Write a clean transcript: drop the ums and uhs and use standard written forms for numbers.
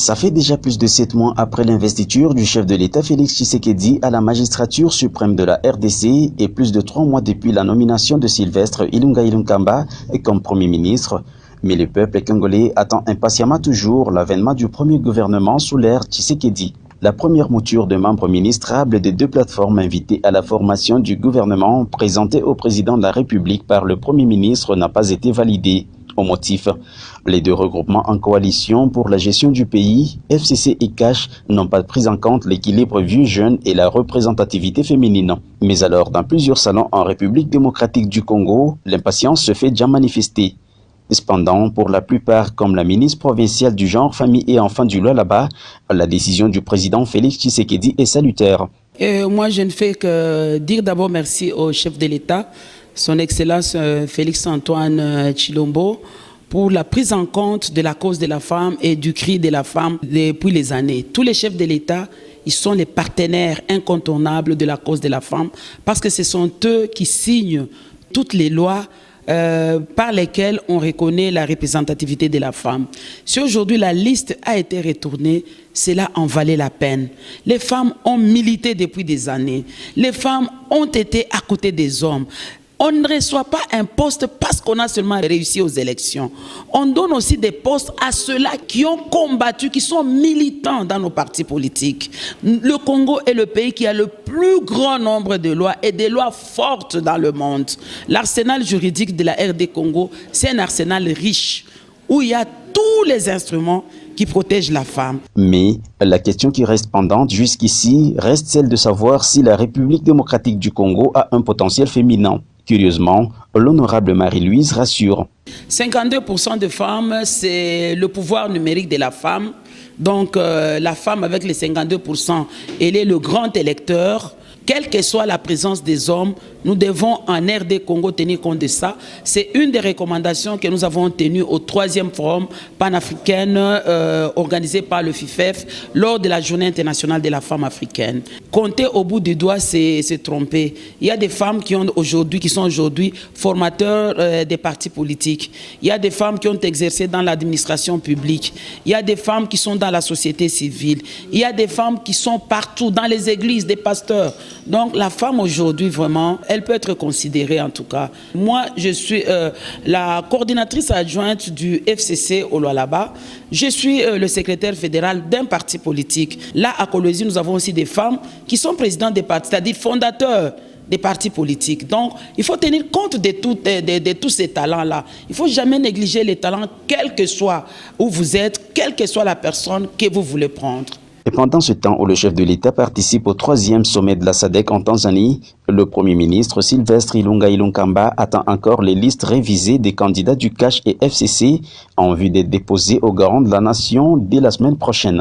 Ça fait déjà plus de 7 mois après l'investiture du chef de l'État Félix Tshisekedi à la magistrature suprême de la RDC et plus de 3 mois depuis la nomination de Sylvestre Ilunga Ilunkamba comme Premier ministre. Mais le peuple congolais attend impatiemment toujours l'avènement du premier gouvernement sous l'ère Tshisekedi. La première mouture de membres ministrables des deux plateformes invitées à la formation du gouvernement présentée au président de la République par le Premier ministre n'a pas été validée. Au motif, les deux regroupements en coalition pour la gestion du pays, FCC et CASH, n'ont pas pris en compte l'équilibre vieux-jeune et la représentativité féminine. Mais alors, dans plusieurs salons en République démocratique du Congo, l'impatience se fait déjà manifester. Cependant, pour la plupart, comme la ministre provinciale du genre, famille et enfants du Lualaba, la décision du président Félix Tshisekedi est salutaire. Moi, je ne fais que dire d'abord merci au chef de l'État, son Excellence Félix Antoine Tshilombo, pour la prise en compte de la cause de la femme et du cri de la femme depuis les années. Tous les chefs de l'État, ils sont les partenaires incontournables de la cause de la femme parce que ce sont eux qui signent toutes les lois par lesquelles on reconnaît la représentativité de la femme. Si aujourd'hui la liste a été retournée, cela en valait la peine. Les femmes ont milité depuis des années. Les femmes ont été à côté des hommes. On ne reçoit pas un poste parce qu'on a seulement réussi aux élections. On donne aussi des postes à ceux-là qui ont combattu, qui sont militants dans nos partis politiques. Le Congo est le pays qui a le plus grand nombre de lois et des lois fortes dans le monde. L'arsenal juridique de la RD Congo, c'est un arsenal riche où il y a tous les instruments qui protègent la femme. Mais la question qui reste pendante jusqu'ici reste celle de savoir si la République démocratique du Congo a un potentiel féminin. Curieusement, l'honorable Marie-Louise rassure. 52% de femmes, c'est le pouvoir numérique de la femme. Donc la femme avec les 52%, elle est le grand électeur. Quelle que soit la présence des hommes, nous devons en RD Congo tenir compte de ça. C'est une des recommandations que nous avons tenues au 3e forum panafricain organisé par le FIFEF lors de la Journée internationale de la femme africaine. Compter au bout du doigt, c'est se tromper. Il y a des femmes qui sont aujourd'hui formateurs des partis politiques. Il y a des femmes qui ont exercé dans l'administration publique. Il y a des femmes qui sont dans la société civile. Il y a des femmes qui sont partout, dans les églises, des pasteurs. Donc la femme aujourd'hui, vraiment, elle peut être considérée en tout cas. Moi, je suis la coordinatrice adjointe du FCC au Lualaba. Je suis le secrétaire fédéral d'un parti politique. Là, à Kolwezi, nous avons aussi des femmes qui sont présidentes des partis, c'est-à-dire fondateurs des partis politiques. Donc, il faut tenir compte de tous ces talents-là. Il ne faut jamais négliger les talents, quel que soit où vous êtes, quelle que soit la personne que vous voulez prendre. Et pendant ce temps où le chef de l'État participe au 3e sommet de la SADC en Tanzanie, le Premier ministre Sylvestre Ilunga Ilunkamba attend encore les listes révisées des candidats du CASH et FCC en vue d'être déposées au garant de la nation dès la semaine prochaine.